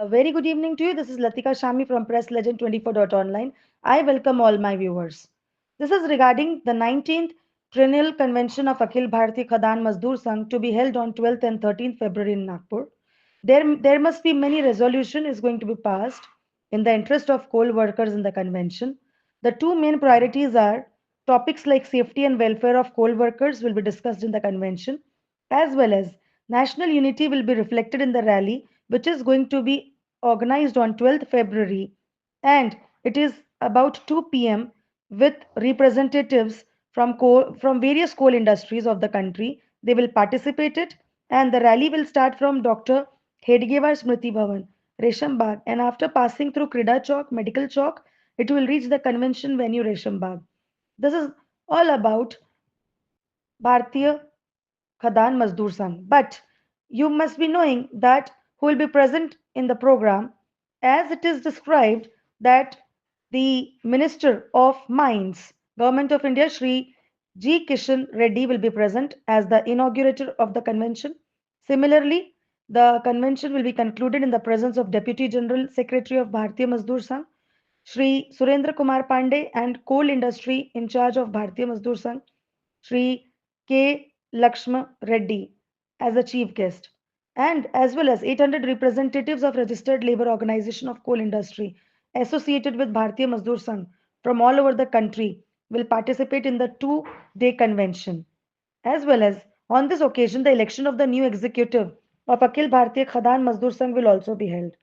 A very good evening to you. This is Latika Shami from Press Legend 24.online. I welcome all my viewers. This is regarding the 19th Triennial Convention of Akhil Bharatiya Khadan Mazdoor Sangh to be held on 12th and 13th February in Nagpur. There must be many resolution is going to be passed in the interest of coal workers in the convention. The two main priorities are topics like safety and welfare of coal workers will be discussed in the convention, as well as national unity will be reflected in the rally, which is going to be organized on 12th February, and it is about 2 p.m. with representatives from various coal industries of the country. They will participate it, and the rally will start from Dr. Hedgewar Smriti Bhavan, Resham Bagh, and after passing through Krida Chowk, Medical Chowk, it will reach the convention venue Resham Bagh. This is all about Bharatiya Khadan Mazdoor Sangh. But you must be knowing that who will be present in the program, as it is described that the Minister of Mines, Government of India, Shri G. Kishan Reddy will be present as the inaugurator of the convention. Similarly, the convention will be concluded in the presence of Deputy General Secretary of Bharatiya Mazdoor Sangh, Shri Surendra Kumar Pandey, and coal industry in charge of Bharatiya Mazdoor Sangh, Shri K. Lakshma Reddy as a chief guest, and as well as 800 representatives of registered labor organization of coal industry associated with Bharatiya Mazdoor Sangh from all over the country will participate in the two-day convention. As well as on this occasion, the election of the new executive of Akhil Bharatiya Khadan Mazdoor Sangh will also be held.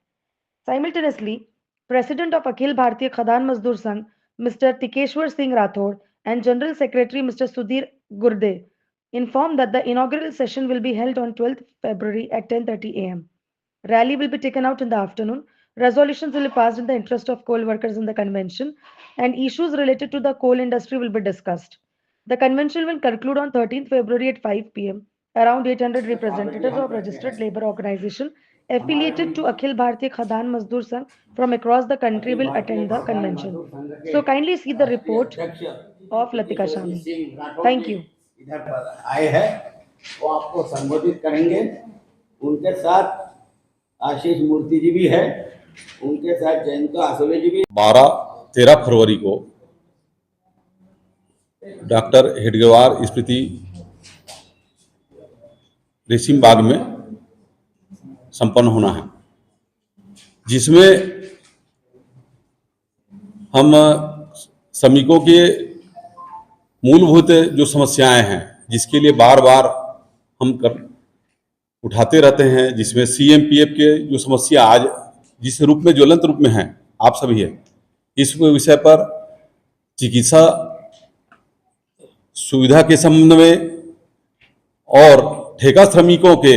Simultaneously, President of Akhil Bharatiya Khadan Mazdoor Sangh, Mr. Tikeshwar Singh Rathod, and General Secretary Mr. Sudhir Gurde informed that the inaugural session will be held on 12th February at 10:30 a.m. Rally will be taken out in the afternoon. Resolutions will be passed in the interest of coal workers in the convention, and issues related to the coal industry will be discussed. The convention will conclude on 13th February at 5 p.m. Around 800 representatives of registered labor organization affiliated to Akhil Bharatiya Khadan Mazdoor Sangh from across the country Akhil will भारतीय attend the खदान convention. मजदूर संघ के So kindly see the राष्ट्रीय report अध्यक्ष of Latika Tikeshwari Shami. Singh Rathore Thank ji you. इधर पर आए हैं। वो आपको संबोधित करेंगे। उनके साथ आशीष मूर्ति जी भी है, उनके साथ जयंत आसवे जी भी। 12-13 फरवरी को डॉक्टर हेडगेवार स्मृति रेसिम बाग में संपन्न होना है, जिसमें हम श्रमिकों के मूलभूत जो समस्याएं हैं, जिसके लिए बार बार हम उठाते रहते हैं, जिसमें सीएमपीएफ के जो समस्या आज जिस रूप में ज्वलंत रूप में है आप सभी है, इस विषय पर चिकित्सा सुविधा के संबंध में और ठेका श्रमिकों के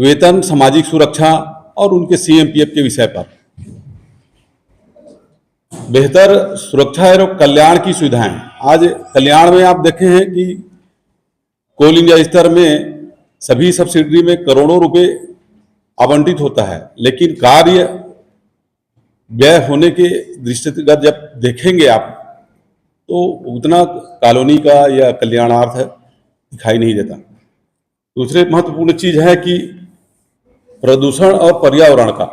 वेतन, सामाजिक सुरक्षा और उनके सीएमपीएफ के विषय पर बेहतर सुरक्षा एवं कल्याण की सुविधाएं। आज कल्याण में आप देखे हैं कि कोल इंडिया स्तर में सभी सब्सिडी में करोड़ों रुपए आवंटित होता है, लेकिन कार्य व्यय होने के दृष्टिगत जब देखेंगे आप तो उतना कॉलोनी का या कल्याणार्थ दिखाई नहीं देता। दूसरे महत्वपूर्ण चीज है कि प्रदूषण और पर्यावरण का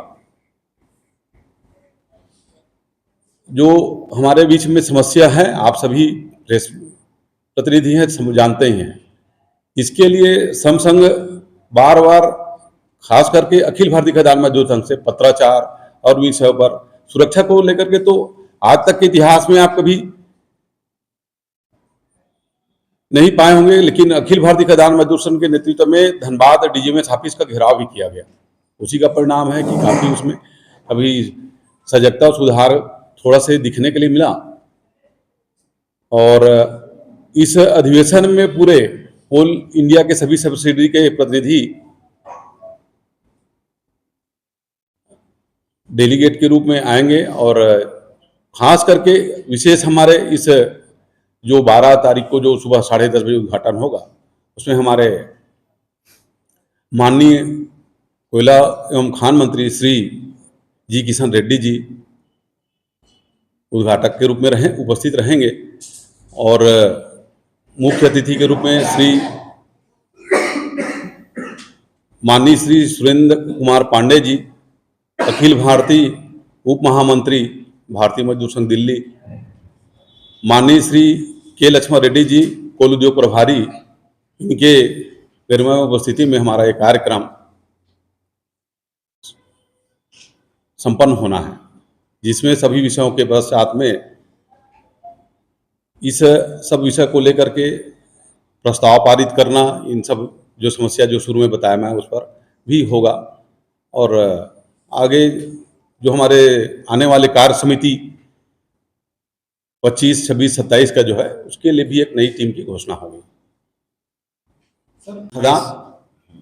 जो हमारे बीच में समस्या है, आप सभी प्रेस प्रतिनिधि हैं, जानते ही हैं। इसके लिए सम संघ बार बार खास करके अखिल भारतीय खदान मजदूर संघ से पत्राचार और विषयों पर सुरक्षा को लेकर के तो आज तक के इतिहास में आप कभी नहीं पाए होंगे, लेकिन अखिल भारतीय खदान मजदूर संघ के नेतृत्व में धनबाद डीजीएमएस ऑफिस का घेराव भी किया गया। उसी का परिणाम है कि काफी उसमें अभी सजगता और सुधार थोड़ा से दिखने के लिए मिला। और इस अधिवेशन में पूरे कोल इंडिया के सभी सब्सिडी के प्रतिनिधि डेलीगेट के रूप में आएंगे और खास करके विशेष हमारे इस जो 12 तारीख को जो सुबह 10:30 बजे उद्घाटन होगा, उसमें हमारे माननीय कोयला एवं खान मंत्री श्री जी किशन रेड्डी जी उद्घाटक के रूप में उपस्थित रहेंगे और मुख्य अतिथि के रूप में श्री माननीय श्री सुरेंद्र कुमार पांडे जी, अखिल भारतीय उप महामंत्री भारतीय मजदूर संघ दिल्ली, माननीय श्री के लक्ष्मण रेड्डी जी, कोल उद्योग प्रभारी, इनके गरिमा उपस्थिति में हमारा ये कार्यक्रम संपन्न होना है, जिसमें सभी विषयों के साथ में इस सब विषय को लेकर के प्रस्ताव पारित करना, इन सब जो समस्या जो शुरू में बताया मैं उस पर भी होगा। और आगे जो हमारे आने वाले कार्य समिति 25, 26, 27 का जो है, उसके लिए भी एक नई टीम की घोषणा होगी।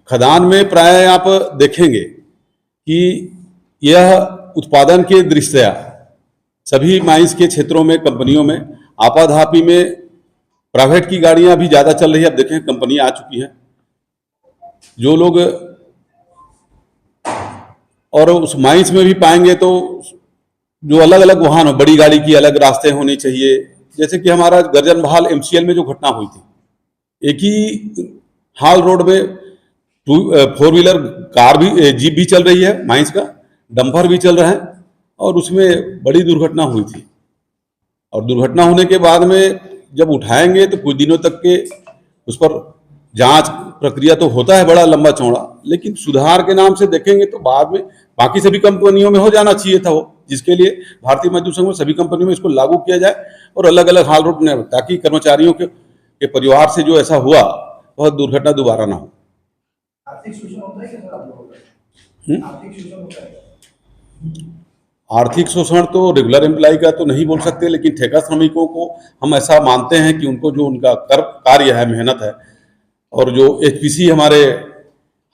खदान में प्राय आप देखेंगे कि यह उत्पादन के दृष्टया सभी माइंस के क्षेत्रों में, कंपनियों में आपाधापी में प्राइवेट की गाड़ियां भी ज़्यादा चल रही है। अब देखें कंपनियां आ चुकी हैं, जो लोग और उस माइंस में भी पाएंगे तो जो अलग अलग वाहन हो, बड़ी गाड़ी की अलग रास्ते होने चाहिए। जैसे कि हमारा गर्जन बहाल MCL में जो घटना हुई थी, एक ही हाल रोड में 4 व्हीलर कार भी, जीप भी चल रही है माइंस का, डंपर भी चल रहा है, और उसमें बड़ी दुर्घटना हुई थी। और दुर्घटना होने के बाद में जब उठाएंगे तो कुछ दिनों तक के उस पर जांच प्रक्रिया तो होता है बड़ा लंबा चौड़ा, लेकिन सुधार के नाम से देखेंगे तो बाद में बाकी सभी कंपनियों में हो जाना चाहिए था वो, जिसके लिए भारतीय मजदूर संघ में सभी कंपनियों में इसको लागू किया जाए और अलग अलग हाल रोड में, ताकि कर्मचारियों के परिवार से जो ऐसा हुआ वह दुर्घटना दोबारा ना हो। आर्थिक शोषण होता है कि आर्थिक शोषण होता है? आर्थिक शोषण तो रेगुलर एम्प्लॉय का तो नहीं बोल सकते, लेकिन ठेका श्रमिकों को हम ऐसा मानते हैं कि उनको जो उनका कार्य है, मेहनत है, और जो HPC हमारे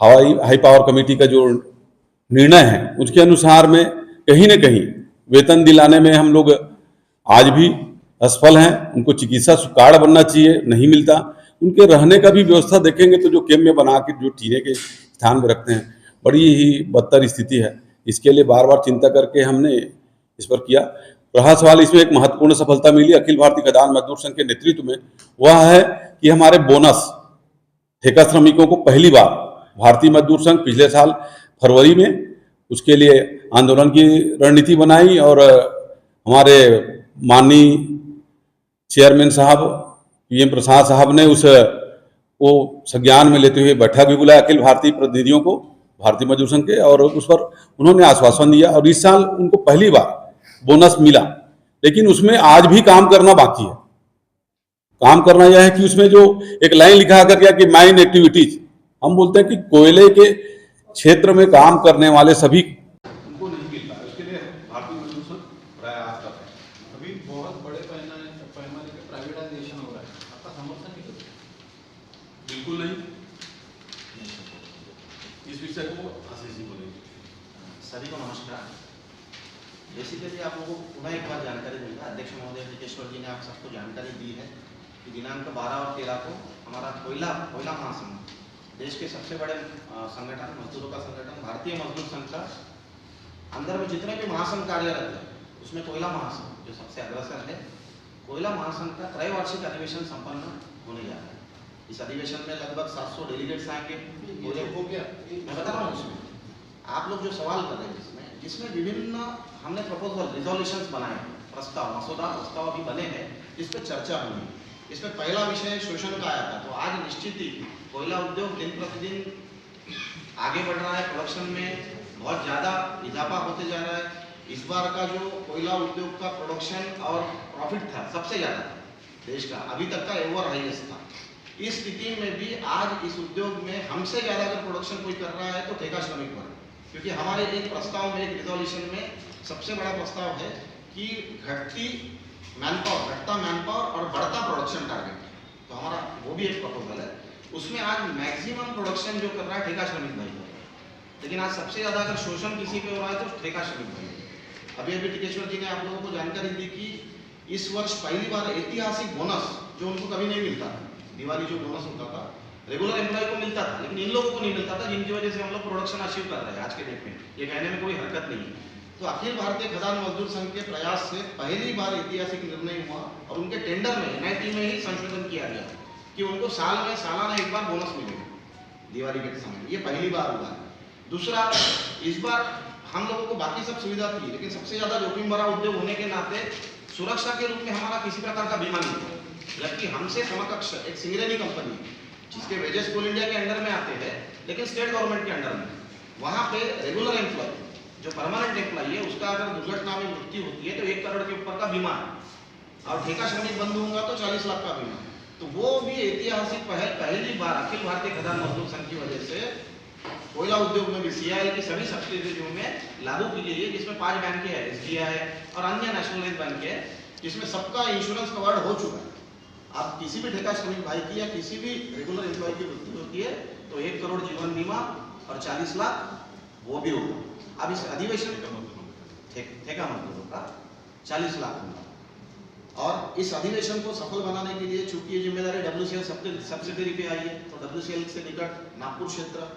हाई पावर कमेटी का जो निर्णय है उसके अनुसार में कहीं न कहीं वेतन दिलाने में हम लोग आज भी असफल हैं। उनको चिकित्सा कार्ड बनना चाहिए, नहीं मिलता। उनके रहने का भी व्यवस्था देखेंगे तो जो कैंप में बना के जो टीने के स्थान में रखते हैं, बड़ी ही बदतर स्थिति है। इसके लिए बार बार चिंता करके हमने इस पर किया। रहा सवाल, इसमें एक महत्वपूर्ण सफलता मिली अखिल भारतीय खदान मजदूर संघ के नेतृत्व में, वह है कि हमारे बोनस ठेका श्रमिकों को पहली बार भारतीय मजदूर संघ पिछले साल फरवरी में उसके लिए आंदोलन की रणनीति बनाई, और हमारे माननीय चेयरमैन साहब PM प्रसाद साहब ने वो संज्ञान में लेते हुए बैठक भी बुलाया अखिल भारतीय प्रतिनिधियों को भारतीय मजदूर संघ के, और उस पर उन्होंने आश्वासन दिया। और इस साल उनको पहली बार बोनस मिला, लेकिन उसमें आज भी काम करना बाकी है। काम करना यह है कि उसमें जो एक लाइन लिखा कर गया कि माइन एक्टिविटीज, हम बोलते हैं कि कोयले के क्षेत्र में काम करने वाले सभी उनको नहीं मिलता है। उसके लिए भारतीय मजदूर संघ प्रयास कर रहे हैं। अभी बहुत बड़े पैमाने पे प्राइवेटाइजेशन हो रहा है, आपका समर्थन नहीं करते? बिल्कुल नहीं। इस विषय को आशीष जी बोलेंगे। सभी को नमस्कार। बेसिकली आप लोगों को पुनः एक बार जानकारी दूंगा। अध्यक्ष महोदय टिकेश्वर जी ने आप सबको जानकारी दी है कि दिनांक 12 और 13 को हमारा कोयला महासंघ, देश के सबसे बड़े संगठन, मजदूरों का संगठन भारतीय मजदूर संघ का अंदर में जितने भी महासंघ कार्यरत है, उसमें कोयला महासंघ जो सबसे अग्रसर है, कोयला महासंघ का त्रैवार्षिक अधिवेशन संपन्न होने जा रहा है। इस अधिवेशन में लगभग 700 डेलीगेट्स आएंगे। हो गया, मैं बता रहा हूँ उसमें आप लोग जो सवाल कर रहे हैं, जिसमें विभिन्न हमने प्रपोजल रिजोल्यूशंस बनाए हैं, प्रस्ताव भी बने हैं, जिस पर चर्चा हुई। इसमें पहला विषय शोषण का आया था, तो आज निश्चित ही कोयला उद्योग दिन प्रतिदिन आगे बढ़ रहा है, प्रोडक्शन में बहुत ज़्यादा इजाफा होते जा रहा है। इस बार का जो कोयला उद्योग का प्रोडक्शन और प्रॉफिट था सबसे ज़्यादा देश का, अभी तक का एवर हाईएस्ट था। इस स्थिति में भी आज इस उद्योग में हमसे ज़्यादा अगर प्रोडक्शन कोई कर रहा है तो ठेका श्रमिक पर, क्योंकि हमारे एक प्रस्ताव में, एक रिजोल्यूशन में सबसे बड़ा प्रस्ताव है कि घटता मैनपावर और बढ़ता प्रोडक्शन टारगेट, तो हमारा वो भी एक प्रपोजल है। उसमें आज मैक्सिमम प्रोडक्शन जो कर रहा है ठेका श्रमिक भाई है, लेकिन आज सबसे ज़्यादा अगर शोषण किसी पे हो रहा है तो ठेका श्रमिक भाई है। अभी टिकेश्वर जी ने आप लोगों को जानकारी दी कि इस वर्ष पहली बार ऐतिहासिक बोनस, जो उनको कभी नहीं मिलता था, दिवाली जो बोनस होता था रेगुलर एम्प्लॉय को मिलता था, लेकिन इन लोगों को नहीं मिलता था, जिनकी वजह से हम लोग प्रोडक्शन अचीव कर रहे हैं आज के डेट में। ये कहने में कोई हरकत नहीं है। तो अखिल भारतीय खदान मजदूर संघ के प्रयास से पहली बार ऐतिहासिक निर्णय हुआ, और उनके टेंडर में NIT में ही संशोधन किया गया कि उनको साल में सालाना एक बार बोनस मिलेगा। दिवाली के समय, ये पहली बार हुआ है। दूसरा, इस बार हम लोगों को बाकी सब सुविधा थी, लेकिन सबसे ज़्यादा जोखिम भरा उद्योग होने के नाते सुरक्षा के रूप में हमारा किसी प्रकार का बीमा नहीं था, जबकि हमसे समकक्ष एक सिंगरेनी कंपनी जिसके वेजेस कोल इंडिया के अंडर में आते हैं, लेकिन स्टेट गवर्नमेंट के अंडर में, वहाँ पे रेगुलर एम्प्लॉय जो परमानेंट एम्प्लॉय है उसका अगर दुर्घटना में मृत्यु होती है तो 1 करोड़ के ऊपर का बीमा है, और ठेका श्रमिक बंद होगा तो 40 लाख का बीमा। तो वो भी ऐतिहासिक पहली बार अखिल भारतीय खदान मजदूर संघ की वजह से कोयला उद्योग में भी CIL की सभी सब्सिडरियों में लागू की गई है, जिसमें 5 बैंकें हैं, SBI और अन्य नेशनलाइज बैंक है, जिसमें सबका इंश्योरेंस कवर्ड हो चुका है। आप किसी भी ठेका श्रमिक भाई की या किसी भी रेगुलर एम्प्लॉय की मृत्यु होती है तो 1 करोड़ जीवन बीमा और 40 लाख वो भी होगा। अब इस अधिवेशन ठेका मजदूरों का 40 लाख होगा, और इस अधिवेशन को सफल बनाने के लिए चूंकि ये जिम्मेदारी WCL सब्सिडरी पे आई है, तो WCL से निकट नागपुर क्षेत्र,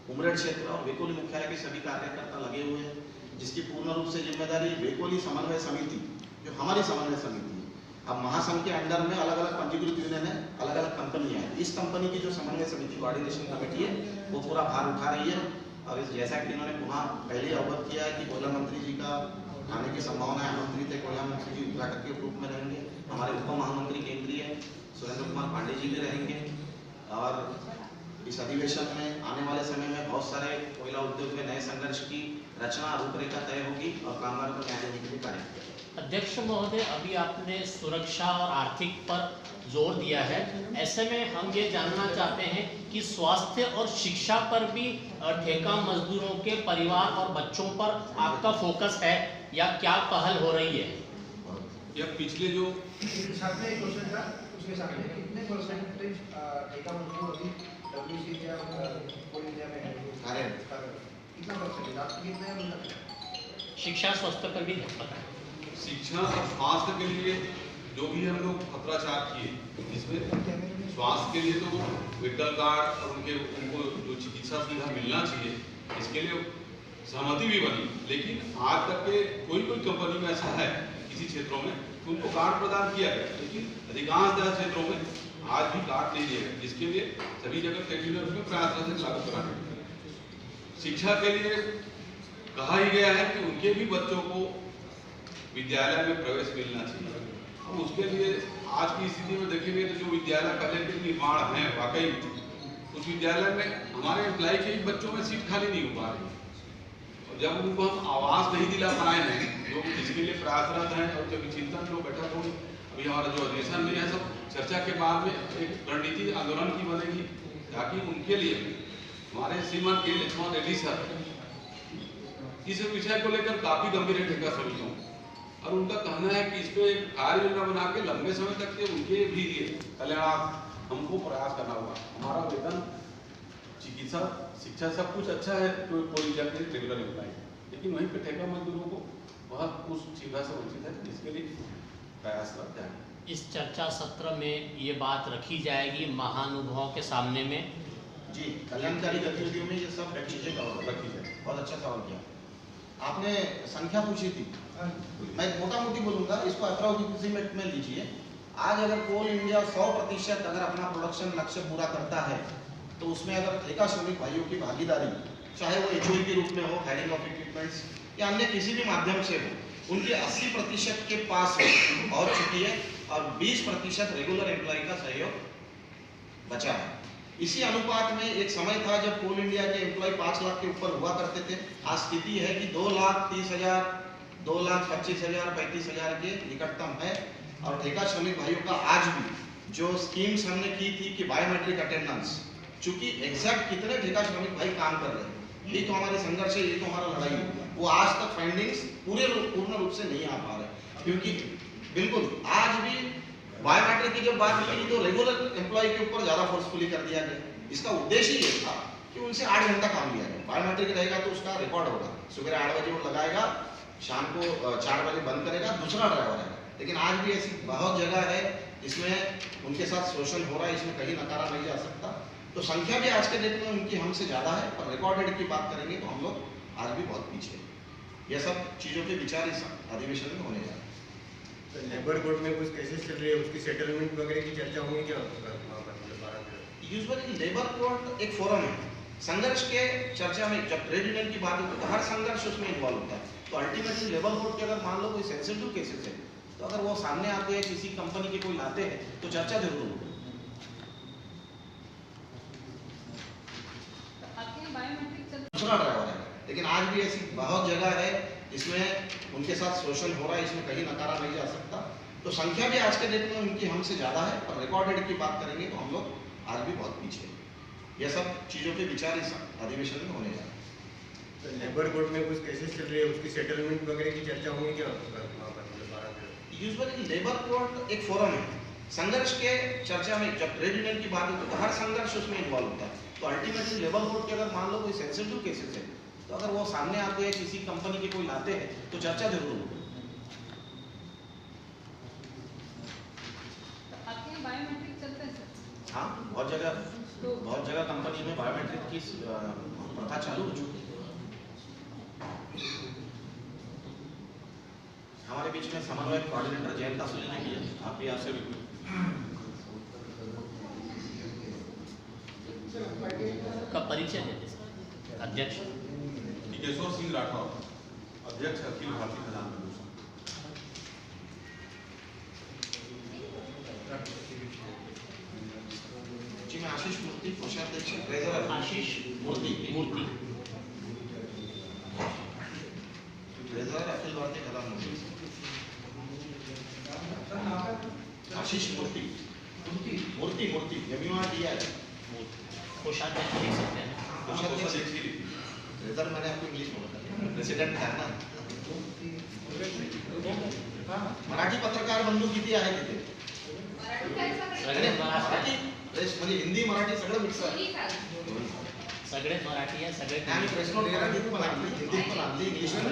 उमरेड क्षेत्र और वेकोली मुख्यालय के सभी कार्यकर्ता लगे हुए हैं, जिसकी पूर्ण रूप से जिम्मेदारी वेकोली समन्वय समिति जो हमारी समन्वय समिति है। अब महासंघ के अंडर में अलग अलग पंजीकृत यूनियन है, अलग अलग कंपनियां हैं, इस कंपनी की जो समन्वय समिति कोऑर्डिनेशन कमेटी है वो पूरा भार उठा रही है। और इस जैसा कि इन्होंने पुनः पहले अवगत किया है कि कोयला मंत्री जी का आने की संभावना है, मंत्री थे कोयला मंत्री जी उत्तराखंड के रूप में रहेंगे, हमारे उप महामंत्री केंद्रीय सुरेंद्र कुमार पांडे जी भी रहेंगे, और इस अधिवेशन में आने वाले समय में बहुत सारे कोयला उद्योग में नए संघर्ष की रचना रूपरेखा तय होगी और कामगारों को न्याय देने के लिए कार्य किया। अध्यक्ष महोदय, अभी आपने सुरक्षा और आर्थिक पर जोर दिया है, ऐसे में हम ये जानना चाहते हैं कि स्वास्थ्य और शिक्षा पर भी ठेका मजदूरों के परिवार और बच्चों पर आपका फोकस है या क्या पहल हो रही है? या पिछले जो साथ में एक क्वेश्चन था, उसके साथ में कितने परसेंटेज ठेका मजदूर अभी WCL या कोल इंडिया में है? कितना परसेंटेज आपको कितने मिलता है? शिक्षा स्वास्थ्य पर भी बताएं। शिक्षा और स्वास्थ्य के लिए जो भी हम लोग पत्राचार किए, जिसमें स्वास्थ्य के लिए तो मेडिकल कार्ड और उनको जो चिकित्सा सुविधा मिलना चाहिए इसके लिए सहमति भी बनी, लेकिन आज तक के कोई कंपनी में ऐसा है किसी क्षेत्रों में तो उनको कार्ड प्रदान किया गया, लेकिन अधिकांश क्षेत्रों में आज भी कार्ड नहीं दिया गया, जिसके लिए सभी जगह टेक्निकल में प्रयासरत है लागू कराने। शिक्षा के लिए कहा ही गया है कि उनके भी बच्चों को विद्यालय में प्रवेश मिलना चाहिए। अब उसके लिए आज की स्थिति में देखेंगे तो जो विद्यालय पहले के निर्माण है वाकई उस विद्यालय में हमारे एम्प्लॉय के ही बच्चों में सीट खाली नहीं हो पा रही, और जब उनको हम आवास नहीं दिला पाए हैं जो इसके लिए प्रयासरत हैं, और जब चिंतन जो बैठक होगी अभी हमारा जो अधिवेशन में है सब चर्चा के बाद में एक रणनीति आंदोलन की बनेगी, ताकि उनके लिए हमारे श्रीमान के रेड्डी सर इस विषय को लेकर काफी गंभीर है ठेका श्रमिकों, और उनका कहना है कि इस पे एक कार्य योजना बना के लंबे समय तक के उनके भी कल्याणार्थ हमको प्रयास करना होगा। हमारा वेतन, चिकित्सा, शिक्षा सब कुछ अच्छा है तो कोई जाके रेगुलर एम्प्लॉय, लेकिन वहीं पे ठेका मजदूरों को बहुत उस सुविधा से वंचित है, जिसके लिए प्रयास करते हैं। इस चर्चा सत्र में ये बात रखी जाएगी महानुभावों के सामने में? जी, कल्याणकारी गतिविधियों में ये सब चीजें रखी जाए। बहुत अच्छा सवाल किया आपने। संख्या पूछी थी, मैं मोटा मोटी बोलूंगा, इसको अप्रोक्सीमेट में लीजिए। आज अगर कोल इंडिया 100% अगर अपना प्रोडक्शन लक्ष्य पूरा करता है तो उसमें अगर ठेका श्रमिक भाइयों की भागीदारी, चाहे वो HOE के रूप में हो, हेडिंग ऑफ इक्विपमेंट्स या अन्य किसी भी माध्यम से हो, उनके 80% के पास पहुंच चुकी है और 20% रेगुलर एम्प्लॉय का सहयोग बचा है। इसी अनुपात में एक समय था जब कोल इंडिया के एम्प्लॉय 5 लाख के ऊपर हुआ करते थे। आज स्थिति है कि 2,30,000, 2,25,000, 35,000 के निकटतम है, और ठेका श्रमिक भाइयों का आज भी जो स्कीम्स हमने की थी कि बायोमेट्रिक अटेंडेंस, चूंकि एग्जैक्ट कितने ठेका श्रमिक भाई काम कर रहे हैं, ये तो हमारी संघर्ष है, ये तो हमारा लड़ाई है, वो आज तक फाइंडिंग्स पूर्ण रूप से नहीं आ पा रहे, क्योंकि बिल्कुल आज भी बायोमेट्रिक की जब बात की तो रेगुलर एम्प्लॉय के ऊपर ज्यादा फोर्सफुली कर दिया गया। इसका उद्देश्य ये था कि उनसे 8 घंटा काम लिया गया। बायोमेट्रिक रहेगा तो उसका रिकॉर्ड होगा, सुबह 8 बजे वो लगाएगा, शाम को 4 बजे बंद करेगा, दूसरा ड्राइवर है। लेकिन आज भी ऐसी बहुत जगह है जिसमें उनके साथ शोषण हो रहा है, इसमें कहीं नकारा नहीं जा सकता। तो संख्या भी आज के डेट में उनकी हमसे ज्यादा है, पर रिकॉर्डेड की बात करेंगे तो हम लोग आज भी बहुत पीछे हैं। यह सब चीजों के विचार इस अधिवेशन में होने जा रहे हैं। तो लेबर कोर्ट में कुछ केसेस चल रही है, उसकी सेटलमेंट वगैरह की चर्चा होंगी क्या वहाँ पर? यूजुअली लेबर कोर्ट एक फोरम है, संघर्ष के चर्चा में जब ट्रेड यूनियन की बात होती है तो हर संघर्ष उसमें इन्वॉल्व होता है। तो अल्टीमेटली लेबर कोर्ट के अगर मान लो कोई सेंसिटिव केसेस है तो अगर वो सामने आते हैं, किसी कंपनी के कोई लाते हैं तो चर्चा जरूर होगी। दूसरा ड्राइवर है, लेकिन आज भी ऐसी बहुत जगह है जिसमें उनके साथ शोषण हो रहा है, इसमें कहीं नकारा नहीं जा सकता। तो संख्या भी आज के डेट में उनकी हमसे ज़्यादा है, पर रिकॉर्डेड की बात करेंगे तो हम लोग आज भी बहुत पीछे हैं। यह सब चीज़ों पे विचार इस अधिवेशन में होने जा रहा है। तो लेबर कोर्ट में कुछ केसेस चल रही है, उसकी सेटलमेंट वगैरह की चर्चा होंगी क्या वहाँ पर? यूजुअली लेबर कोर्ट एक फोरम है, संघर्ष के चर्चा में जब ट्रेड यूनियन की बात होती है तो हर संघर्ष उसमें इन्वॉल्व होता है। तो अल्टीमेटली लेबर कोर्ट के अगर मान लो कोई सेंसिटिव केसेस है तो अगर वो सामने आते हैं, किसी कंपनी के कोई लाते हैं तो चर्चा जरूर होगी। हाँ, बहुत जगह कंपनी में बायोमेट्रिक की प्रथा चालू हो चुकी है। हमारे बीच में समन्वय कोऑर्डिनेटर जयंत कासुली ने भी है, आप भी यहाँ से का परिचय देते सर। अध्यक्ष केशव सिंह राठौर, अध्यक्ष अखिल भारतीय खदान मजदूर संघ। जी मैं आशीष मूर्ति, कोषाध्यक्ष, ट्रेजरर आशीष मूर्ति, ट्रेजरर अखिल भारतीय खदान मजदूर संघ। आशीष मूर्ति, MURTI। कोषाध्यक्ष लिख सकते हैं। ट्रेजरर मैंने आपको इंग्लिश में बताया, प्रेसिडेंट है ना। मराठी पत्रकार बंधू किती आहे तिथे? मराठी प्रेस म्हणजे हिंदी मराठी सगळं मिक्स आहे। सगळे मराठी आहे, सगळे आम्ही प्रेस नोट मराठीत पण आणली, हिंदीत पण आणली, इंग्लिश पण